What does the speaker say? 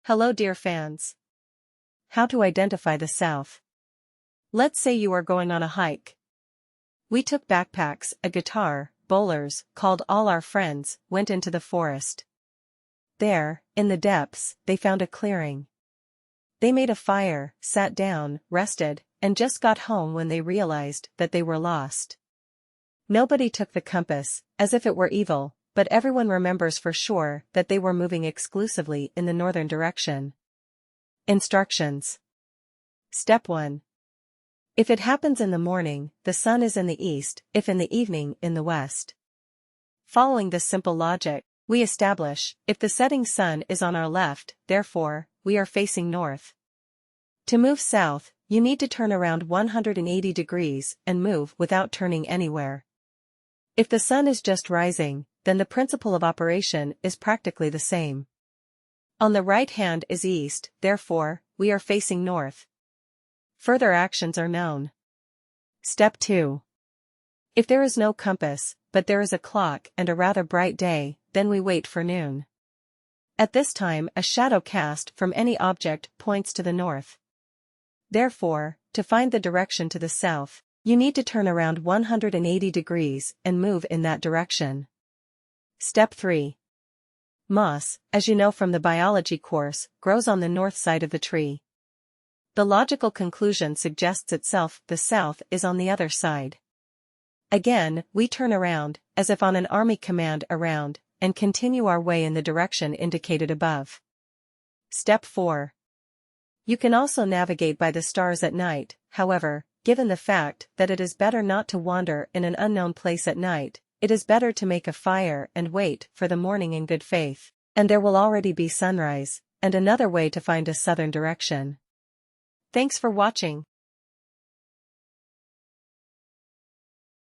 Hello dear fans. How to identify the South. Let's say you are going on a hike. We took backpacks, a guitar, bowlers, called all our friends, went into the forest. There, in the depths, they found a clearing. They made a fire, sat down, rested, and just got home when they realized that they were lost. Nobody took the compass, as if it were evil, but everyone remembers for sure that they were moving exclusively in the northern direction. Instructions. Step 1. If it happens in the morning, the sun is in the east, if in the evening, in the west. Following this simple logic, we establish, if the setting sun is on our left, therefore, we are facing north. To move south, you need to turn around 180 degrees and move without turning anywhere. If the sun is just rising, then the principle of operation is practically the same. On the right hand is east, therefore, we are facing north. Further actions are known. Step 2. If there is no compass, but there is a clock and a rather bright day, then we wait for noon. At this time a shadow cast from any object points to the north. Therefore, to find the direction to the south, you need to turn around 180 degrees and move in that direction. Step 3. Moss, as you know from the biology course, grows on the north side of the tree. The logical conclusion suggests itself the south is on the other side. Again, we turn around, as if on an army command around, and continue our way in the direction indicated above. Step 4. You can also navigate by the stars at night, however, given the fact that it is better not to wander in an unknown place at night, it is better to make a fire and wait for the morning in good faith, and there will already be sunrise, and another way to find a southern direction. Thanks for watching.